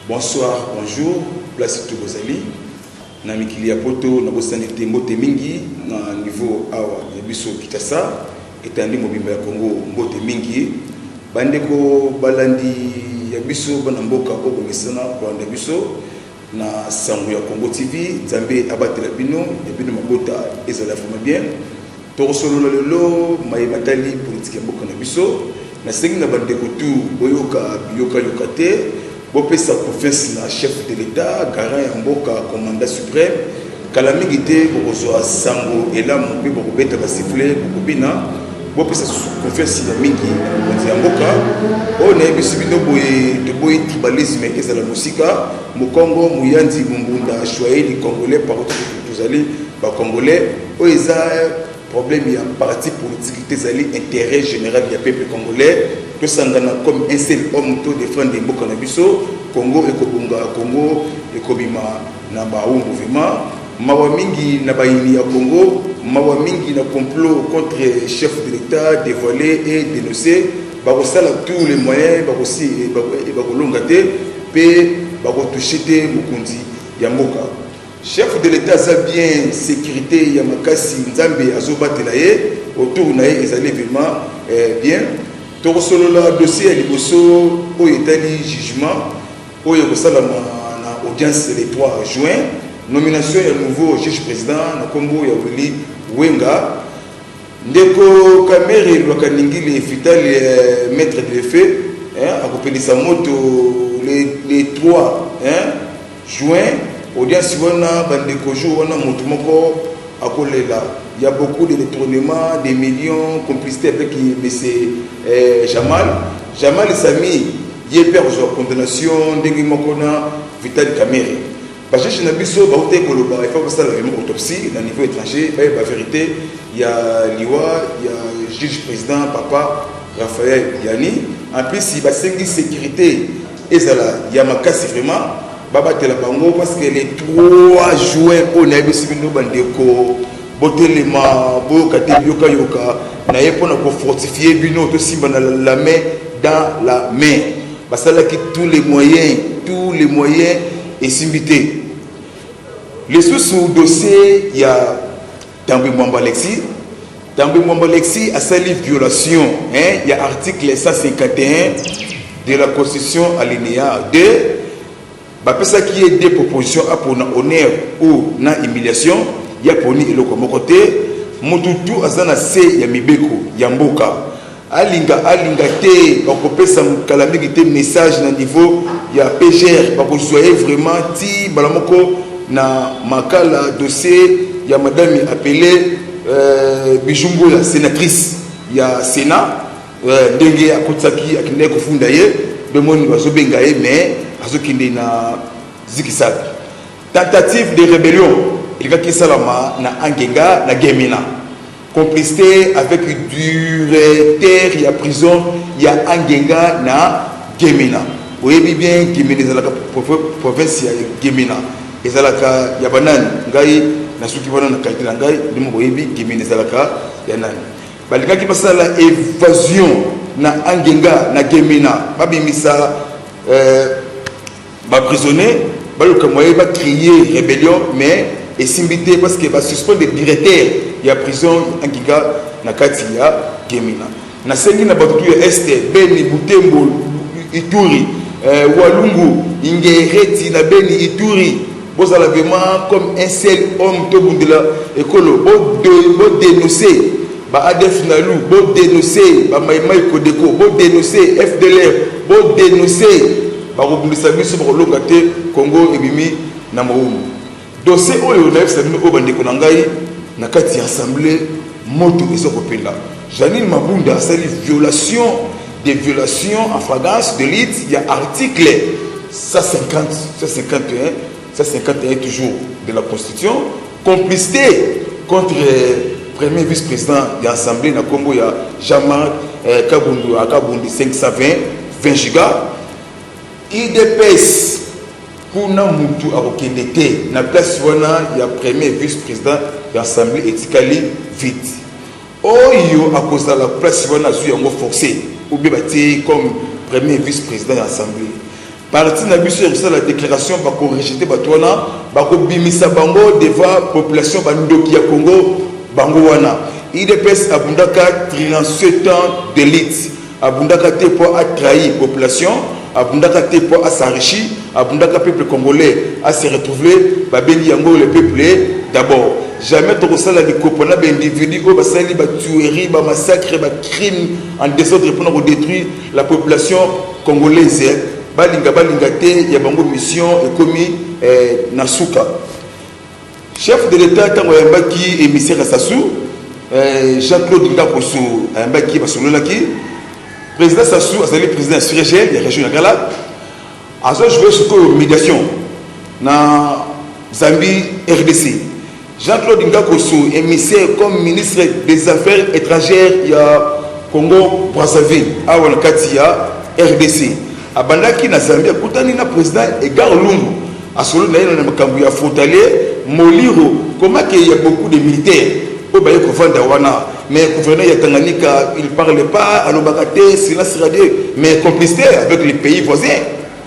Bonsoir, bonjour, place tout Bozali. Na mikili ya poto na bosani mbote mingi na niveau awa ya biso Kitasa etandi mobimba ya Congo mbote mingi bandeko balandi ya biso bana mboka obo mesana kwanda biso na sango ya Congo TV Nzambe abatela bino ya bino mabota ezala fama bien to solo lelo mai matali politique mboka na biso na sengi na bandeko tu boyoka yokate bopesa confiance na chef de l'État garant ya mboka commandant suprême kalamigité bokozwa sango elamu pe bokobeta ba sifflet bokobina bopesa confiance ya mingi na ya mboka o na biso bino boye tribalisme ezala musika mokongo muyanzi mumbunda choyeli congolais partout tozali ba congolais o eza problème ya parti politique tezali intérêt général ya peuple congolais to sangana comme un seul homme to défendre mboka na biso Congo ekobunga Congo ekobima na baumbu vraiment mawa mingi na baini ya Congo mawa mingi na complot contre chef de l'État dévoilé et dénoncé bakosala tous les moyens bakosi bakolonga te pe bakotoucher te mokonzi ya mboka chef de l'État za bien sécurité ya makasi Nzambe azobatela ye autour na ye ezali vraiment bien to solo la dossier ya liboso o etali jugement o yosalama na audience le 3 juin nomination ya nouveau juge président na kombo ya Willy Wenga ndeko Kamere Lwakaningile Vital maître de fait akopelisa moto le 3 juin audience wana bandeko jour wana moto moko akolela il y a beaucoup de détournements des millions complicité avec M. Jamal Sami il y a une condamnation ndenge mokona Vital Kamere parce que na biso ba uté koloba il faut que ça la autopsie na niveau étranger ba vérité il y a liwa il y a juge président papa Raphaël Yani en plus si ba sengi sécurité ezala il y a makasi vraiment baba tela bango parce que les 3 juin on a biso bino bandeko botelema boyoka te yoka na ye pona ko fortifier bino to simba na la main dans la main basalaki tous les moyens et simbité les sous dossier il y a Tambwe Mwamba Alexis a sali violation il y a article 151 de la constitution alinéa 2 bapesa qui est des propositions à pour honneur ou na humiliation ya poni eloko moko te mututu azana se ya mibeko ya mboka alinga te bakopesa kalamiki te message na niveau ya PGR bakozoye vraiment ti balamoko na makala dossier ya madame appelée Bijumbo la sénatrice ya Sénat ndenge akotsaki akinde kofunda ye bemoni bazobenga ye mais azokinde na zikisaki tentative de rébellion il va qui salama na Angenga na Gemina complicité avec directeur il y a prison il y a Angenga na Gemina oui bien Gemina la province ya Gemina ezalaka ya banani ngai na suki bana na kalite ngai ndimo boyebi Gemina ezalaka ya nani balika ki basala évasion na Angenga na Gemina babimisa ba prisonnier baluka moye ba crier rébellion mais et simbité parce que va suspendre le directeur il y a prison Angenga na kati ya Gemina na sengi na batutu ya este Beni Butembo Ituri Walungu Ingereti na Beni Ituri bozala vraiment comme un seul homme to bundela ekolo bo dénoncer ba ADF nalu bo dénoncer ba Maïmaï Kodeko bo dénoncer FDLR bo dénoncer ba robundisa biso ba longa te Congo ebimi na moumu dossier oyo na FSM o bandeko na ngai na kati ya assemblée moto ezokopela Janine Mabunda sali des violations en flagrance de lit il y a article 151 toujours de la Constitution complicité contre premier vice-président de l'Assemblée na Congo ya Jean-Marc Kabundu 520 gigas IDPS kuna mutu akokende te na place wana ya premier vice-président de l'Assemblée etikali vite oyo akozala place wana zu yango forcé ou bien bati comme premier vice-président de l'Assemblée. Parti na biso sur la déclaration va rejeter batwana ba ko bimisa bango devant population bandoki ya Congo bango wana. IDPS abundaka 37 ans d'élite. Abundaka te pour trahir population, abundaka te pour s'enrichir, abundaka peuple congolais à se retrouver ba beni yango le peuple d'abord. Jamais tu ressens la découpona d'individus au basali ba tuerie, ba massacre, ba crime en désordre pour détruire la population congolaise. Balinga te ya bango mission et commis Nasuka. Chef de l'État tango yambaki émissaire Sassou Jean-Claude Ndakoso yambaki basololaki président Sassou azali président surgel ya région ya Gala azo jouer sur médiation na Zambie RDC. Jean-Claude Ndakoso émissaire comme ministre des Affaires étrangères ya Congo Brazzaville awana kati ya RDC. Abandaki na Zambie kutani na président Edgar Lungu asolo na yena na makambu ya frontalier Moliro comment qu'il y a beaucoup de militaires au baye ko vanda wana mais gouverneur ya Tanganyika il parle pas à l'obakate silence radio mais complicité avec les pays voisins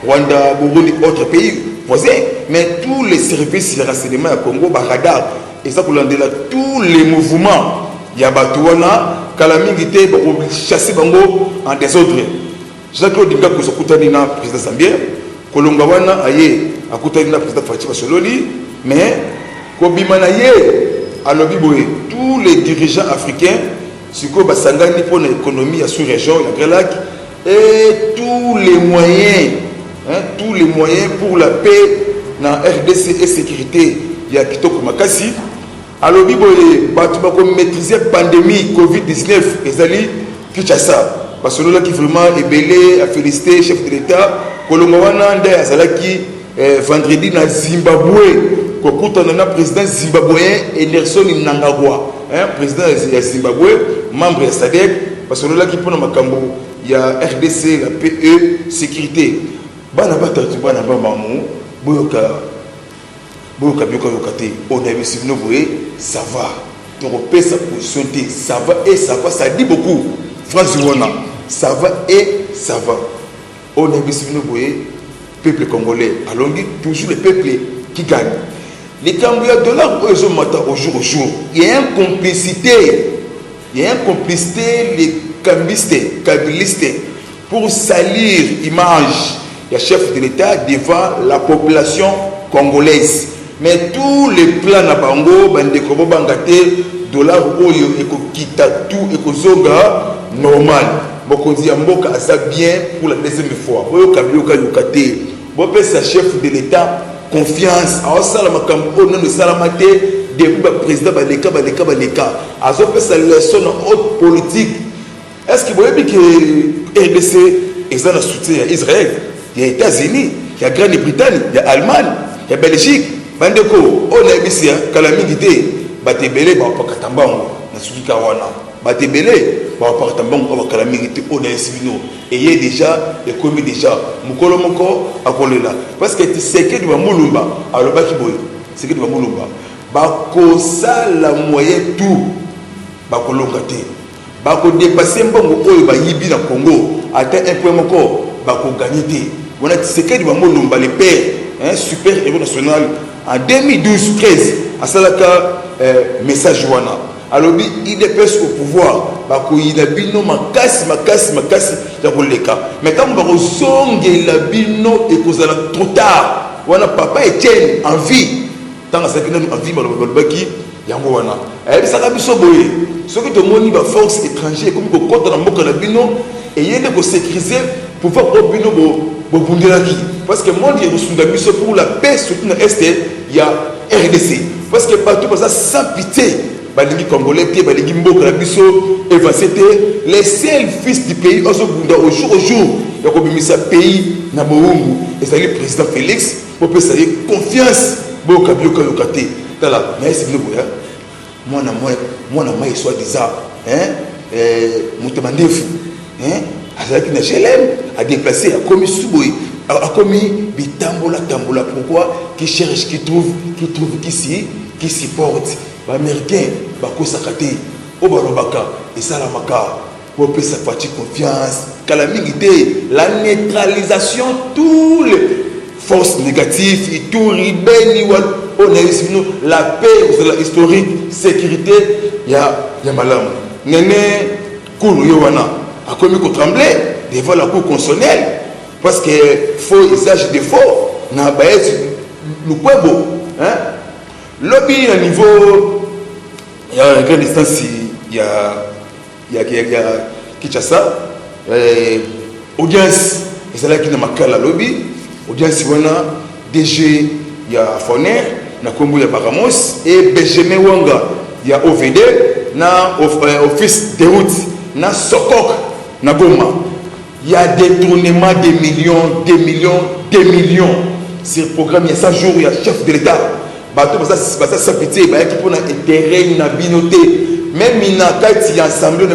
Rwanda, Burundi, autres pays voisins mais tous les services de renseignement à Congo ba radar et ça pour l'andela tous les mouvements ya batuana kala mingi te ba chasser bango en désordre. Jean-Claude Ndako sokutani na président Zambien kolonga wana aye akutani na président Fatima Sololi mais kobima na ye alobi boye tous les dirigeants africains siko basangani pour l'économie à sous-région la Grand Lac et tous les moyens pour la paix dans RDC et sécurité ya kitoko makasi alobi boye batu ba ko maîtriser pandémie Covid-19 ezali Kinshasa. Parce que là qui vraiment est belé à féliciter chef de l'État Kolongawana nda azalaki vendredi na Zimbabwe kokuta na président zimbabwéen Emerson Mnangagwa président ya Zimbabwe membre ya SADC parce que là qui pona makambo ya RDC la PE sécurité bana batatu bana bamamu boyoka bioka yokate on a vu si vous voyez ça va donc sa position ça va et ça va ça dit beaucoup France Wana, ça va et ça va. On a vu si vous voyez, peuple congolais, allons dire toujours les peuples qui gagnent. Les Cambouis de là, au jour au jour, il y a une complicité, les cambistes, kabilistes, pour salir l'image du chef de l'État devant la population congolaise. Mais tous les plans à Bango, Bandekobo Bangate, dollar oyo ekokita tout ekozonga normal bokonzi ya mboka asa bien pour la deuxième fois oyo kabioka yokate bopesa chef de l'État confiance a sala makambo ono no sala mate depuis ba président baleka azopesa leçon en haute politique. Est-ce que vous voyez que RDC est un soutien à Israël, il y a États-Unis, il y a Grande-Bretagne, il y a Allemagne, il y a Belgique, bandeko on a bisia calamité batebele ba pakatambango na sukika wana batebele ba pakatambango ba calamité on a esivino et il y a déjà les commis déjà mukolo moko akolela parce que tu sais que du mulumba alors ba kiboy c'est que du mulumba ba ko ça la moyen tout ba kolonga te ba ko dépasser mbongo oyo ba yibi na Congo atteint un point moko ba ko gagner te on a tu sais que du mulumba les pères super héros national en 2012-13 à Salaka message wana alors il dépêche au pouvoir il a bino makasi ya koleka mais quand on zonge la bino et kozala trop tard wana papa Etienne en vie tant que ça qui en vie balbaki yango wana et ça ka biso boye ce que to moni ba force étrangère comme ko kota na mboka na bino et yende ko sécuriser pouvoir ko bino bo bundelaki parce que monde est resunda biso pour la paix surtout na est il y a RDC parce que partout ça sans pitié balingi congolais te balingi mboka na biso évancé les seuls fils du pays au jour au jour ya ko bimisa pays na boumbu et ça le président Félix pour que ça ait confiance boka bioka yokate tala mais c'est le boya moi soit disant mutemandefu azaki na GLM a déplacé a commis suboy a commis bitambola tambola pourquoi qui cherche qui trouve qui supporte ba américain ba kosakate o balobaka et ça la maka pour que ça fasse confiance. La neutralisation, tous les forces négatives, et tout la paix, la historique, sécurité, il y a malam. Néné, Koulou Yowana, a commis qu'on tremblait devant la cour constitutionnelle, parce que faux usage de faux, n'a pas le beau. Lobby à niveau, il y a une grande distance, il y a Kinshasa, audience, et c'est là qu'il y a Makala lobby, audience, il y a DG, il y a Foner, na Kombo, il y a Baramos, et Benjamin Wanga, il y a OVD, na Office de route, na Sokok, na Goma. Il y a des détournements de millions, des millions, des millions. Sur le programme, il y a 100 jours, il y a chef de l'État. Ça pitié, il y a un intérêt, il y a une binoté. Même il y a une assemblée,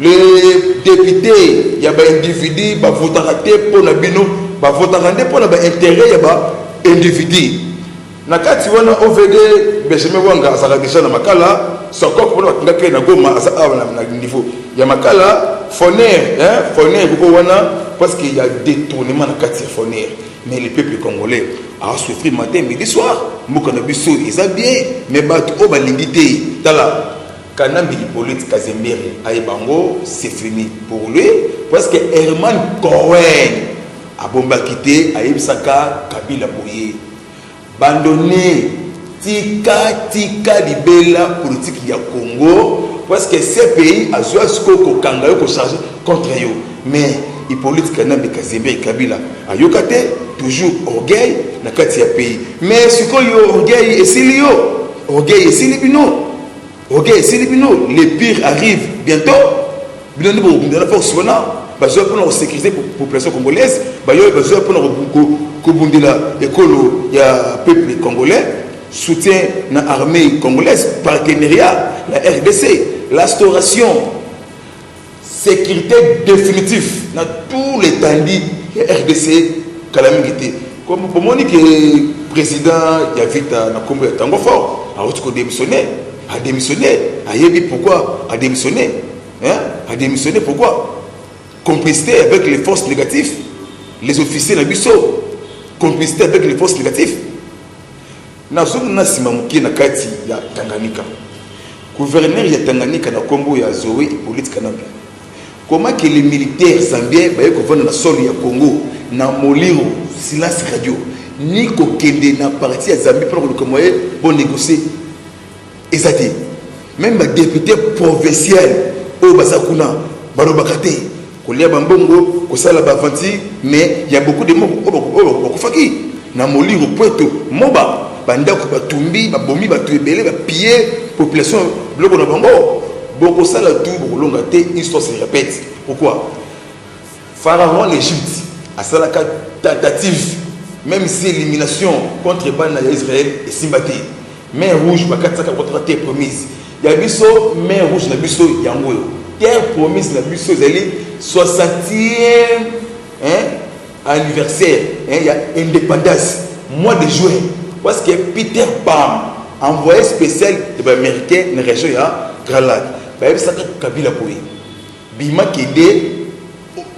les députés, il y a un individu, il y a un vote raté pour la bino, il y a un vote raté pour l'intérêt, il y a un individu. Nakati wana OVD Benjamin Wanga azala déjà na makala soko ko na ngake na Goma asa na niveau ya makala Foner Foner ko wana parce qu'il y a détournement na kati Foner mais le peuple congolais a souffert matin midi soir moko na biso isa bien mais bato o balingité tala kanambi politique Kazembere ayebango c'est fini pour lui parce que Herman Cohen a bomba quitté ayebsaka Kabila boye abandonné tika libela politique ya Congo parce que ces pays a joué ce qu'on kangayo ko charger contre eux mais il politique Kanambe Kazembere Kabila a yokate toujours orgueil na kati ya pays mais ce qu'on yo orgueil et silio orgueil et silibino les pires arrivent bientôt bino de la force wana besoin pour la sécurité pour la population congolaise besoin pour la écolo ya peuple congolais soutien na armée congolaise partenariat la RDC l'instauration sécurité définitive dans tous les tandis ya RDC calamité comme pour moi que président ya vita na kombo ya tango fort a autre démissionné a yebi pourquoi a démissionné pourquoi complicité avec les forces négatives, les officiers na biso, complicité avec les forces négatives. Na zone na simamuki na kati ya Tanganyika. Gouverneur ya Tanganyika na Kombo ya Zoé politique Kanambe. Comment que les militaires zambiens ba yeko vendre na sol ya Congo na Moliro silence radio ni ko kende na parti ya Zambie pour le moyen pour négocier. Ezati. Même ba député provincial au Basakuna Barobakate kolia bambongo kosala bavanti mais il y a beaucoup de mots okufaki na Moliro Poeto moba bandako batumbi babomi batuebele bapier population bloko na bango boko sala tout bolonga te histoire se répète pourquoi Pharaon l'Égypte a sala tentative même si élimination contre bana Israël et Simbati main rouge bakataka contre terre promise ya biso main rouge na biso yango terre promise na biso zali 60e anniversaire il y a indépendance mois de juin parce que Peter Pam envoyé spécial de l'américain dans la région ya Grand Lac ba ça Kabila boy bima kede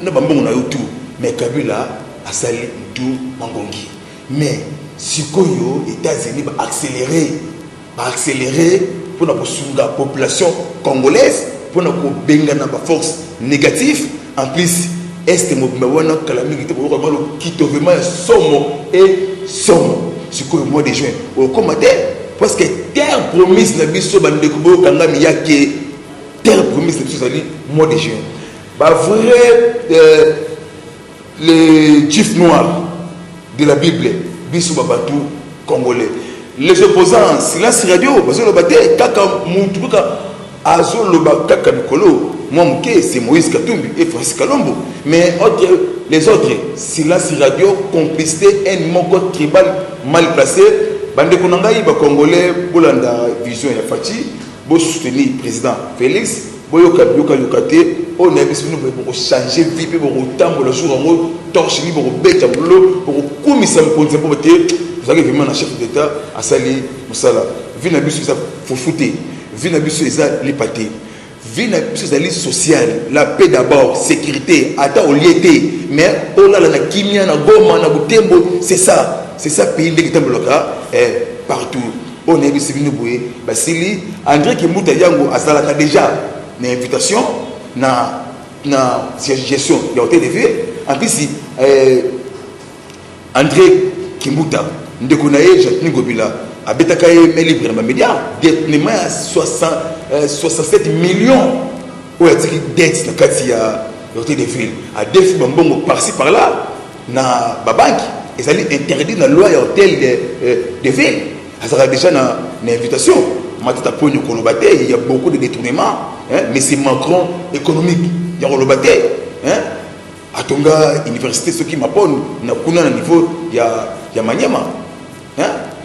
na bambongo na yotu mais Kabila a sali tout mangongi mais sikoyo États-Unis ba accélérer pour la population congolaise pour la force négative en plus est mobile calamité pour le kitovement somo et somo sur le mois de juin au commander parce que terre promise la biso bande ko kanga miyake terre promise la biso ali mois de juin ba vrai les juifs noirs de la Bible biso babatou congolais les opposants silence radio bazo lobaté kaka mutuka azo loba kaka mikolo moi c'est Moïse Katumbi et Francis Kalombo mais les autres silence radio complicité un moko tribal mal placé bande konangai ba congolais bolanda vision ya Fachi bo soutenir président Félix boyoka yokate on a besoin de changer vie pour tambola jour en torche libre pour beta bolo pour komisa mponze pour te vous avez vraiment un chef d'état à sali musala vie na biso ça faut fouter vie na biso ça les pâté vie na biso ezali sociale, la paix d'abord, sécurité, ata oliété, mais on a la kimia na goma na butembo, c'est ça pays ndeki tamboloka partout. On est ici venu boué, Basili, André Kimuta Yango azalaka déjà une invitation na gestion de l'hôtel de ville. En plus si André Kimuta ndekonaye Jacques Gobila abetaka ye libre na média détenement à 67 millions ou atiki dette na kati ya l'hôtel de ville a défi bambongo par-ci par-là na babanki ezali interdit na loi ya hôtel de ville. Ça déjà une invitation. Il y a beaucoup de détournements, mais c'est Macron économique. Il y a Rolobate. À Tonga, université, ceux qui m'appellent, il y a un niveau, il y a Maniama.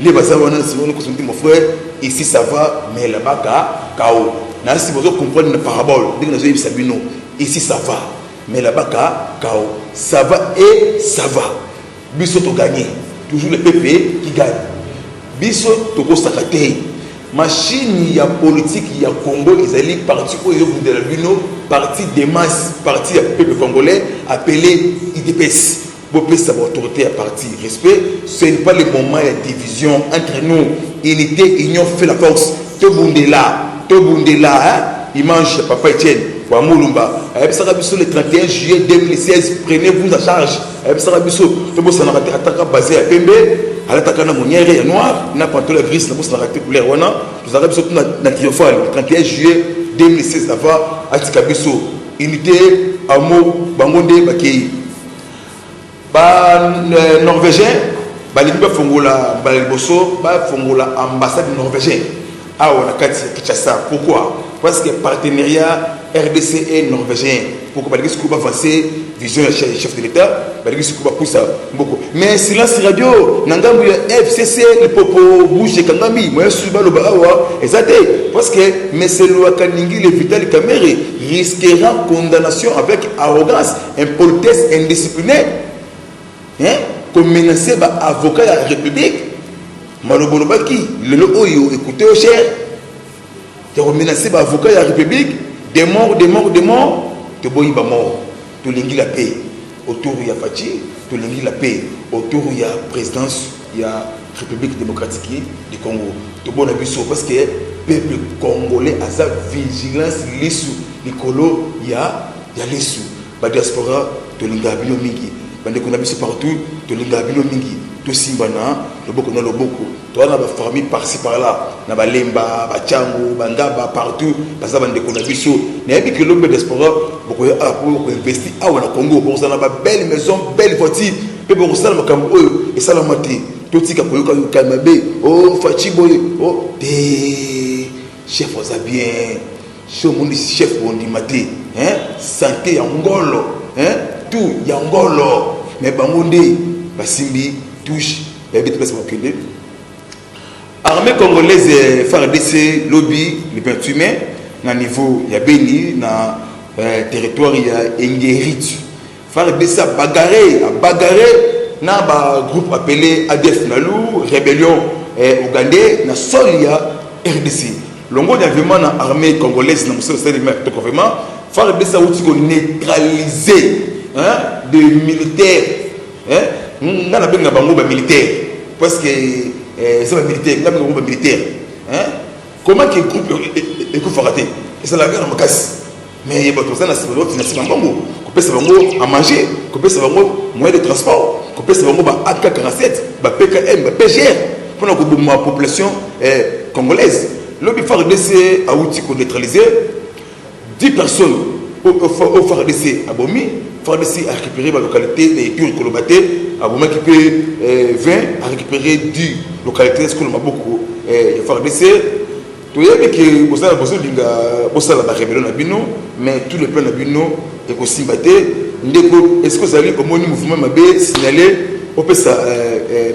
Les bazars, mon frère, ici ça va, mais là-bas, chaos. Si vous comprenez la parabole, ici ça va, mais là-bas, chaos. Ça va et ça va. Bissoto gagné. Toujours le PP qui gagne. Biso toko sakate machine ya politique ya Congo ezali parti oyo de la bino parti des masses parti ya peuple congolais appelé IDPS bopé sa autorité à parti respect ce n'est pas le moment de division entre nous unité union fait la force to bundela image papa Etienne wa Mulumba ayebisaka biso le 31 juillet 2016 prenez-vous en charge ayebisaka biso to bosana ataka basé à Pembe alataka na monière ya noir na pantalon gris na bosana raté couleur wana nous avons biso na triomphal le 31 juillet 2016 ava atika biso unité amour bangonde bakei ba norvégien balingi bafongola baliboso bafongola ambassade norvégien awa na kati Kinshasa. Pourquoi? Parce que partenariat RDC et norvégien. Pourquoi? Parce que avancer vision du chef de l'État, parce que poussa beaucoup. Mais silence radio, nangambu FCC le popo bouge kangambi, moi suba lo baawa, exacté. Parce que monsieur Louakaningi le Vital Kamere risquera condamnation avec arrogance, impolitesse, indisciplinée. Hein? Comme menacer ba avocat de la République. Malobolobaki, le oyo écoutez au cher. Tu as menacé l'avocat de la République, des morts, tu as boyi ba mort. Tu as la paix autour de la Fati, tu as la paix autour de la présidence de la République démocratique du Congo. Tu as la parce que le peuple congolais a sa vigilance lissou. Nicolo, il y a lissou. La diaspora, tu as la mingi. Bande qu'on a vu partout, tu as la mingi. Tout simbana, le beaucoup dans le beaucoup. Toi, on a famille par-ci par-là. On a Lemba, Bachango, Bangaba, partout. Parce que on a vu ça. Il y a que l'homme diaspora, beaucoup investi à la Congo. Pour ça, on a belle maison, belle voiture. Et pour ça, on a et ça, on a maté. Tout ce qui a été oh, Fachiboy, oh, chef, on a bien. Chef, on dit maté. Santé, Yangolo. Tout, Yangolo. Mais Bangonde, Basimbi, touche, il y a des personnes qui armée congolaise FARDC lobby le 28 mai na niveau ya Beni na territoire ya Engerit FARDC bagarré na ba groupe appelé ADF Nalu rébellion ougandais na sol ya RDC longo d'avènement na armée congolaise na monsieur c'est vraiment FARDC a outil ko neutraliser des militaires on a bien un militaire parce que c'est un militaire, on a un militaire. Comment que le groupe est raté? C'est la guerre en casse. Mais il y a d'autres gens qui ont financé un bango, qui peut se à manger, qui peut se moyen de transport, qui peut se AK-47, PKM, PGR, pour la population congolaise. Le FARDC a outil pour neutraliser 10 personnes au FARDC à Bomi. FARDC a récupéré la localité des Tours Kolobaté. Abouma qui peut 20 à récupérer 10 localités. Est-ce qu'on a beaucoup FARDC? Tu sais que vous avez besoin de rébellion à Bino, mais tout le plan à Bino est aussi battu. Est-ce que vous allez au moins mouvement Mabé signaler au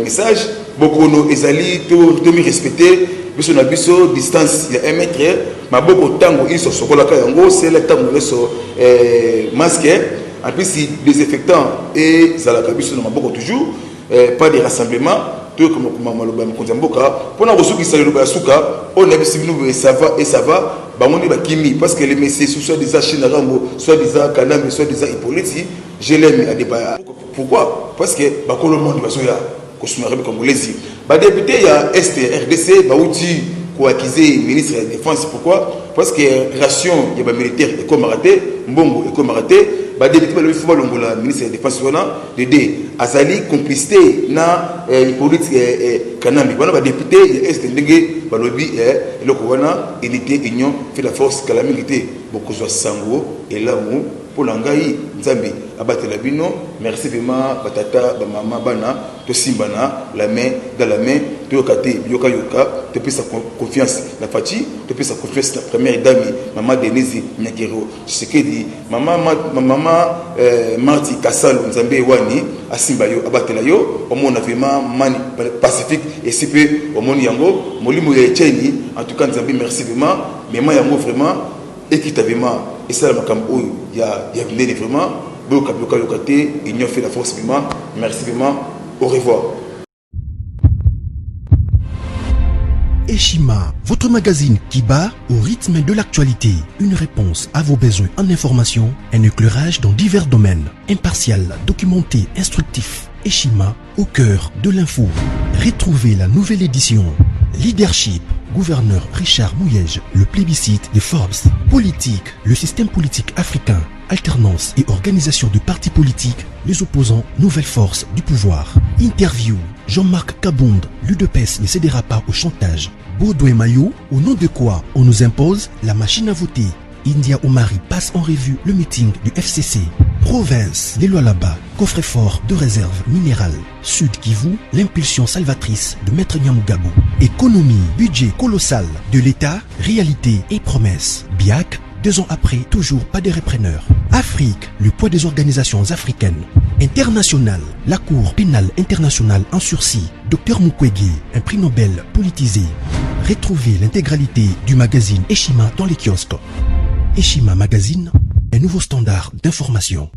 message? Beaucoup de allés tout respecter. Biso na biso distance il y a 1 mètre. Mais beaucoup de temps ils sont sur la Kayango, c'est le temps où ils sont masqués. En plus, si désinfectants et Zalakabiso n'ont pas toujours, pas de rassemblement, to comme maloba konzamboka pona resukisa le ba suka on a bisi nous ça va bangondi ba kimi parce que les messieurs soit des Chine Rambo soit des Kanambe soit des Hippolyte je l'aime à débat pourquoi parce que ba ko le monde ba soya ko sumare congolais ba député il y a RDC ba outi ko accuser ministre de la défense pourquoi parce que ration il y a militaire et comme raté mbongo et comme raté ba député ba le faut longola ministre de la défense wana de azali complicité na Hippolyte Kanambe bana ba député ya est ndenge ba lobi le ko wana unité union fait la force calamité beaucoup zo sango et l'amour pour l'angai nzambi abatela bino merci vraiment batata ba mama bana to simbana la main dans la main to kate yoka to pesa confiance la fati to pesa confiance la première dame maman Denise Nyakero Tshisekedi maman Marti Kasalo nzambe wani asimba yo abatela yo omona vraiment mani pacifique et si peu omoni yango molimo ya cheni en tout cas nzambe merci vraiment mais moi yango vraiment équitablement et ça la makambo il y a vraiment beaucoup de côté ils ont fait la force vraiment merci vraiment au revoir. Eshima, votre magazine qui bat au rythme de l'actualité. Une réponse à vos besoins en information, un éclairage dans divers domaines. Impartial, documenté, instructif. Eshima, au cœur de l'info. Retrouvez la nouvelle édition. Leadership, gouverneur Richard Mouyej, le plébiscite de Forbes. Politique, le système politique africain. Alternance et organisation de partis politiques, les opposants, nouvelle force du pouvoir. Interview, Jean-Marc Kabonde, l'UDPS ne cédera pas au chantage. Baudouin Mayo, au nom de quoi on nous impose la machine à voter. India Omari passe en revue le meeting du FCC. Province, les lois là-bas, coffre-fort de réserve minérale. Sud Kivu, l'impulsion salvatrice de Maître Nyamugabo. Économie, budget colossal de l'État, réalité et promesses. BIAC, 2 ans après, toujours pas de repreneurs. Afrique, le poids des organisations africaines. International, la Cour pénale internationale en sursis. Dr Mukwege, un prix Nobel politisé. Retrouvez l'intégralité du magazine Eshima dans les kiosques. Eshima Magazine, un nouveau standard d'information.